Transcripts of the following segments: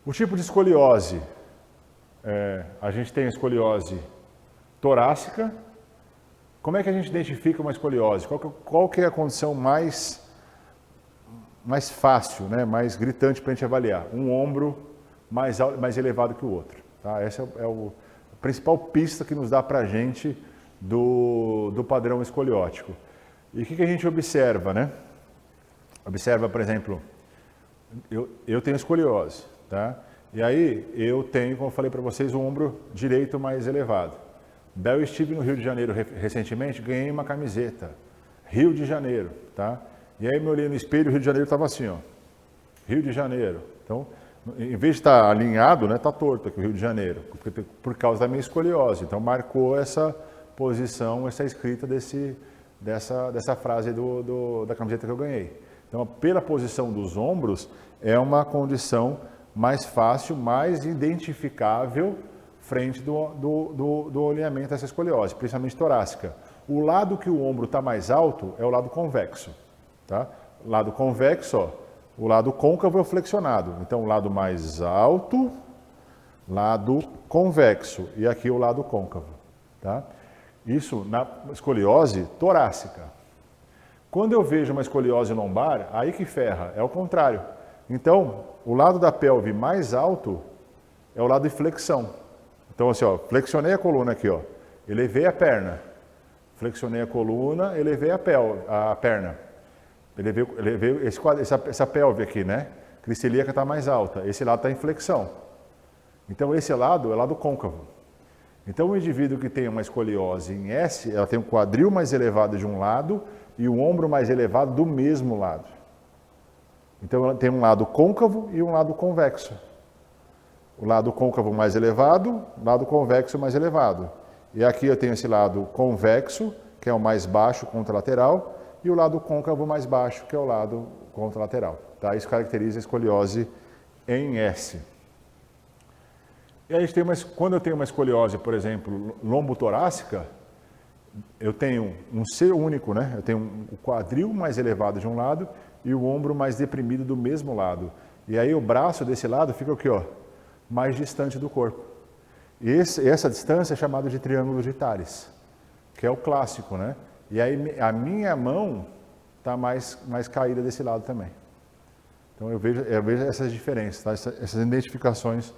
O tipo de escoliose, a gente tem a escoliose torácica. Como é que a gente identifica uma escoliose? Qual que é a condição mais fácil, né? Mais gritante para a gente avaliar? Um ombro mais elevado que o outro. Tá? Essa é a principal pista que nos dá para a gente do padrão escoliótico. E o que a gente observa, né? Observa, por exemplo, eu tenho escoliose, tá? E aí eu tenho, como eu falei para vocês, o ombro direito mais elevado. Daí eu estive no Rio de Janeiro recentemente, ganhei uma camiseta, Rio de Janeiro, tá? E aí eu me olhei no espelho, o Rio de Janeiro estava assim, ó, Rio de Janeiro. Então, em vez de estar alinhado, né, está torto aqui o Rio de Janeiro, por causa da minha escoliose. Então marcou essa posição, essa escrita dessa frase da camiseta que eu ganhei. Então, pela posição dos ombros, é uma condição mais fácil, mais identificável frente do alinhamento dessa escoliose, principalmente torácica. O lado que o ombro está mais alto é o lado convexo. Tá? Lado convexo, ó, o lado côncavo é o flexionado. Então, o lado mais alto, lado convexo. E aqui o lado côncavo. Tá? Isso na escoliose torácica. Quando eu vejo uma escoliose lombar, aí que ferra, é o contrário. Então, o lado da pelve mais alto é o lado de flexão. Então, assim, ó, flexionei a coluna aqui, ó, elevei a perna. Flexionei a coluna, elevei a perna. Elevei essa pelve aqui, né? Cristilíaca está mais alta, esse lado está em flexão. Então, esse lado é o lado côncavo. Então, o indivíduo que tem uma escoliose em S, ela tem um quadril mais elevado de um lado e o ombro mais elevado do mesmo lado. Então, ela tem um lado côncavo e um lado convexo. O lado côncavo mais elevado, o lado convexo mais elevado. E aqui eu tenho esse lado convexo, que é o mais baixo contralateral, e o lado côncavo mais baixo, que é o lado contralateral. Tá? Isso caracteriza a escoliose em S. E a gente tem quando eu tenho uma escoliose, por exemplo, lombotorácica, eu tenho um C único, né? Eu tenho o quadril mais elevado de um lado e o ombro mais deprimido do mesmo lado. E aí o braço desse lado fica o quê? Ó? Mais distante do corpo. E essa distância é chamada de triângulo de Thales, que é o clássico, né? E aí a minha mão está mais caída desse lado também. Então eu vejo essas diferenças, tá? Essas identificações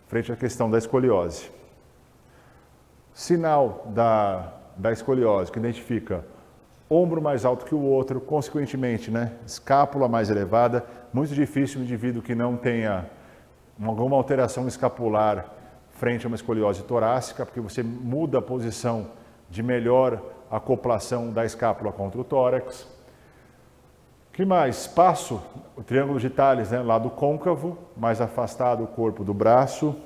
frente à questão da escoliose. Sinal da escoliose, que identifica ombro mais alto que o outro, consequentemente, né? Escápula mais elevada. Muito difícil um indivíduo que não tenha alguma alteração escapular frente a uma escoliose torácica, porque você muda a posição de melhor acoplação da escápula contra o tórax. O que mais? Espaço, o triângulo de Thales, né? Lado côncavo, mais afastado o corpo do braço.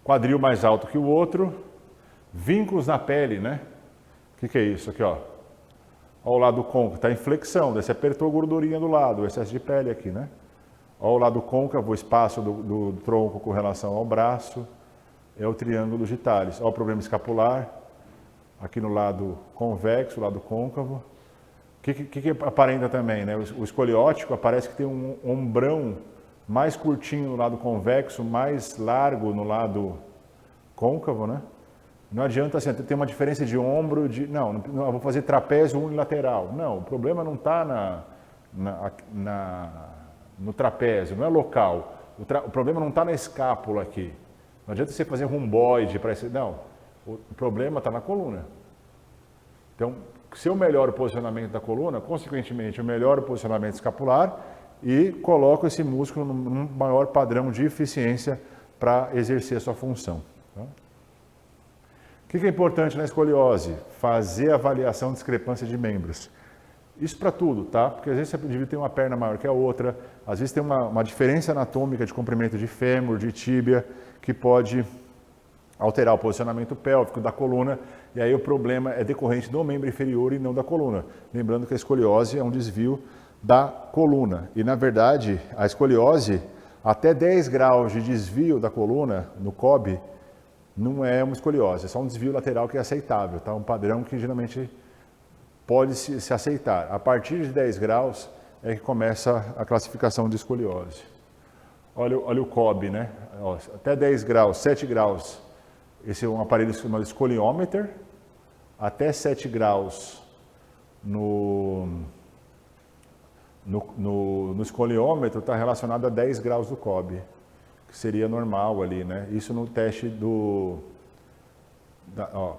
Quadril mais alto que o outro. Vínculos na pele, né? O que é isso aqui, ó? Ó, o lado côncavo, está em flexão, daí você apertou a gordurinha do lado, o excesso de pele aqui, né? Ó, o lado côncavo, o espaço do tronco com relação ao braço, é o triângulo de Thales. Ó, o problema escapular, aqui no lado convexo, lado côncavo. O que aparenta também, né? O escoliótico aparece que tem um ombrão mais curtinho no lado convexo, mais largo no lado côncavo, né? Não adianta assim, ter uma diferença de ombro, não, eu vou fazer trapézio unilateral. Não, o problema não está no trapézio, não é local. O problema não está na escápula aqui. Não adianta você fazer romboide para esse. Não, o problema está na coluna. Então, se eu melhoro o posicionamento da coluna, consequentemente eu melhoro o posicionamento escapular e coloco esse músculo num maior padrão de eficiência para exercer a sua função. Tá? O que é importante na escoliose? Fazer a avaliação de discrepância de membros. Isso para tudo, tá? Porque às vezes você indivíduo tem uma perna maior que a outra, às vezes tem uma diferença anatômica de comprimento de fêmur, de tíbia, que pode alterar o posicionamento pélvico da coluna, e aí o problema é decorrente do membro inferior e não da coluna. Lembrando que a escoliose é um desvio da coluna. E, na verdade, a escoliose, até 10 graus de desvio da coluna no COB, não é uma escoliose, é só um desvio lateral que é aceitável, tá? Um padrão que geralmente pode se aceitar. A partir de 10 graus é que começa a classificação de escoliose. olha o COB, né? Ó, até 10 graus, 7 graus. Esse é um aparelho chamado escoliometer. Até 7 graus no escoliômetro está relacionado a 10 graus do COB, que seria normal ali, né? Isso no teste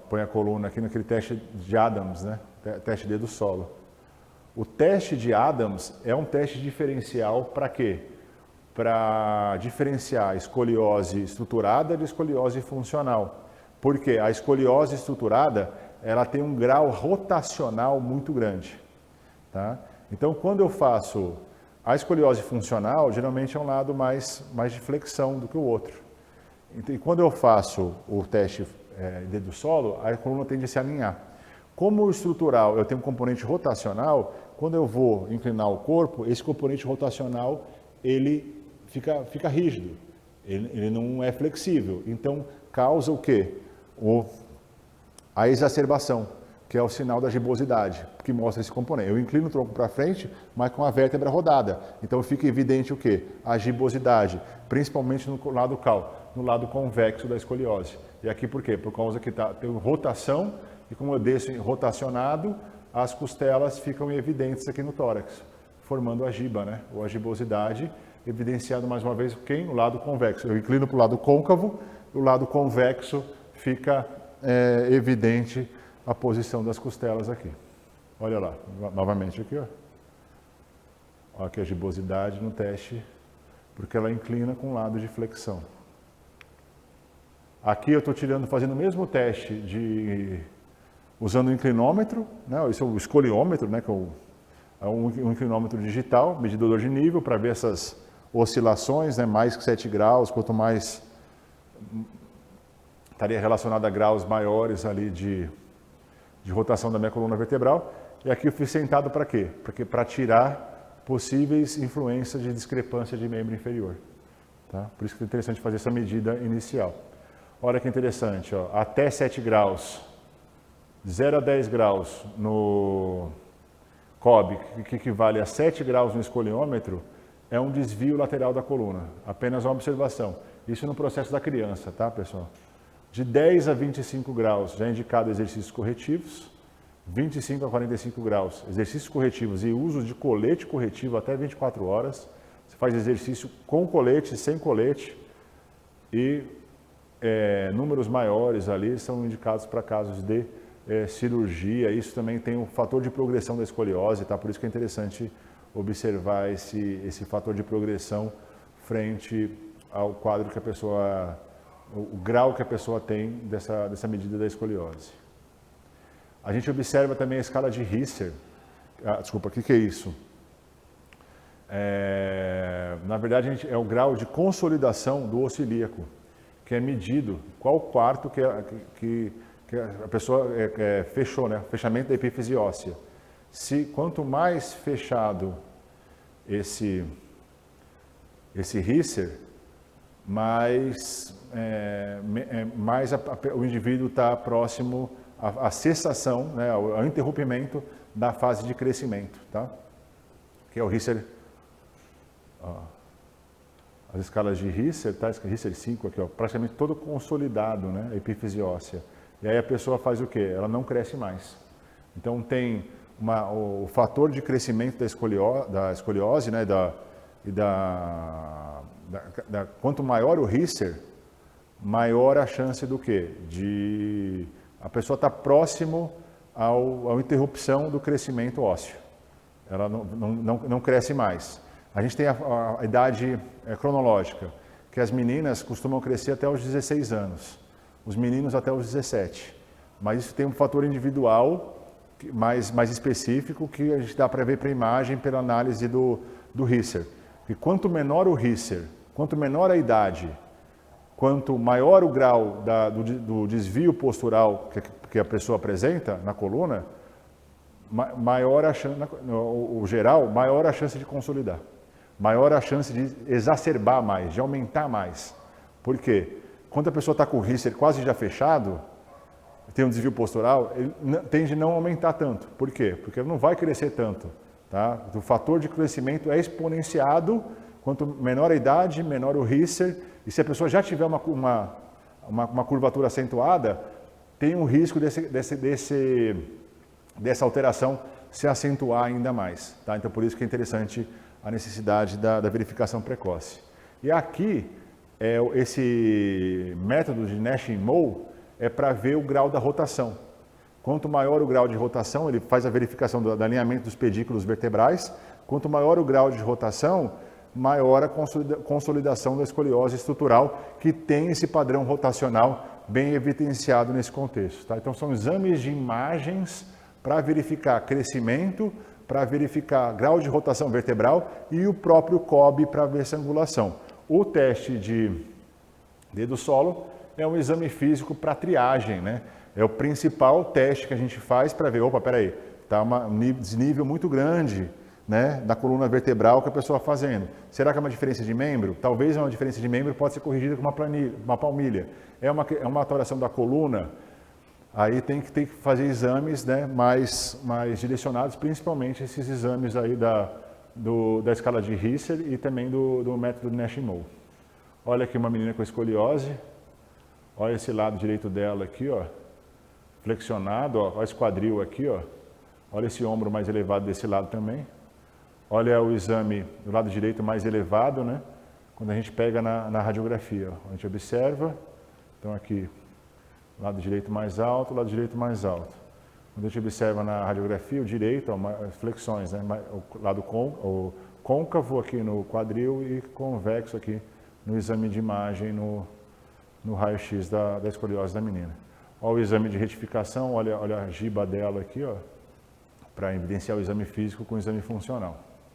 põe a coluna aqui naquele teste de Adams, né? Teste de dedo solo. O teste de Adams é um teste diferencial para quê? Para diferenciar a escoliose estruturada de escoliose funcional. Porque a escoliose estruturada, ela tem um grau rotacional muito grande, tá? Então, quando eu faço a escoliose funcional, geralmente é um lado mais de flexão do que o outro. E quando eu faço o teste dedo solo, a coluna tende a se alinhar. Como o estrutural eu tenho um componente rotacional, quando eu vou inclinar o corpo, esse componente rotacional ele fica rígido, ele não é flexível. Então, causa o quê? A exacerbação, que é o sinal da gibosidade, que mostra esse componente. Eu inclino o tronco para frente, mas com a vértebra rodada. Então fica evidente o quê? A gibosidade, principalmente no lado cal, no lado convexo da escoliose. E aqui por quê? Por causa que tem rotação, e como eu desço rotacionado, as costelas ficam evidentes aqui no tórax, formando a giba, né? Ou a gibosidade, evidenciado mais uma vez quem? O lado convexo. Eu inclino para o lado côncavo, o lado convexo fica evidente a posição das costelas aqui. Olha lá, novamente aqui, ó. Olha aqui a gibosidade no teste, porque ela inclina com o lado de flexão. Aqui eu estou fazendo o mesmo teste usando o inclinômetro, né? Esse é o escoliômetro, né? Que é um inclinômetro digital, medidor de nível, para ver essas oscilações, né? Mais que 7 graus, quanto mais estaria relacionado a graus maiores ali de rotação da minha coluna vertebral. E aqui eu fui sentado para quê? Porque para tirar possíveis influências de discrepância de membro inferior. Tá? Por isso que é interessante fazer essa medida inicial. Olha que interessante, ó, até 7 graus, 0 a 10 graus no COB, que equivale a 7 graus no escoliômetro, é um desvio lateral da coluna. Apenas uma observação. Isso no processo da criança, tá, pessoal? De 10 a 25 graus já é indicado exercícios corretivos, 25 a 45 graus exercícios corretivos e uso de colete corretivo até 24 horas. Você faz exercício com colete, sem colete e números maiores ali são indicados para casos de cirurgia. Isso também tem um fator de progressão da escoliose, tá? Por isso que é interessante observar esse fator de progressão frente ao quadro que a pessoa... o grau que a pessoa tem dessa medida da escoliose. A gente observa também a escala de Risser. Desculpa, o que é isso? Na verdade, é o grau de consolidação do osso ilíaco, que é medido qual quarto que a pessoa fechou, né? Fechamento da epífise óssea. Quanto mais fechado esse Risser, mais o indivíduo está próximo à cessação, né, ao interrompimento da fase de crescimento, tá? Que é o Risser. As escalas de Risser, tá? Risser 5 aqui, ó, praticamente todo consolidado, né, a epífise óssea. E aí a pessoa faz o quê? Ela não cresce mais. Então tem o fator de crescimento da escoliose, né, quanto maior o Risser, maior a chance do quê? De a pessoa estar próximo à interrupção do crescimento ósseo. Ela não cresce mais. A gente tem a idade cronológica, que as meninas costumam crescer até os 16 anos, os meninos até os 17. Mas isso tem um fator individual mais específico que a gente dá para ver para a imagem pela análise do Risser. E quanto menor o Risser, quanto menor a idade, quanto maior o grau do desvio postural que a pessoa apresenta na coluna, maior a chance, maior a chance de consolidar, maior a chance de exacerbar mais, de aumentar mais. Por quê? Quando a pessoa está com o Risser quase já fechado, tem um desvio postural, ele tende a não aumentar tanto. Por quê? Porque ele não vai crescer tanto. Tá? O fator de crescimento é exponenciado quanto menor a idade, menor o Risser, e se a pessoa já tiver uma curvatura acentuada, tem um risco dessa alteração se acentuar ainda mais. Tá? Então, por isso que é interessante a necessidade da verificação precoce. E aqui, esse método de Nash-Moe é para ver o grau da rotação. Quanto maior o grau de rotação, ele faz a verificação do alinhamento dos pedículos vertebrais. Quanto maior o grau de rotação, maior a consolidação da escoliose estrutural, que tem esse padrão rotacional bem evidenciado nesse contexto. Tá? Então, são exames de imagens para verificar crescimento, para verificar grau de rotação vertebral e o próprio COB para ver essa angulação. O teste de dedo solo é um exame físico para triagem, né? É o principal teste que a gente faz para ver, opa, peraí, está um desnível muito grande, né, da coluna vertebral que a pessoa está fazendo. Será que é uma diferença de membro? Talvez uma diferença de membro pode ser corrigida com uma palmilha. É uma alteração da coluna, aí tem que fazer exames, né, mais direcionados, principalmente esses exames aí da escala de Risser e também do método Nash-Moe. Olha aqui uma menina com escoliose, olha esse lado direito dela aqui, ó, flexionado, ó, olha esse quadril aqui, ó, olha esse ombro mais elevado desse lado também. Olha o exame do lado direito mais elevado, né? Quando a gente pega na radiografia, ó, a gente observa, então aqui, lado direito mais alto, lado direito mais alto. Quando a gente observa na radiografia, o direito, ó, as flexões, né? O lado côncavo aqui no quadril e convexo aqui no exame de imagem no raio-x da escoliose da menina. Olha o exame de retificação, olha a giba dela aqui, ó, para evidenciar o exame físico com o exame funcional.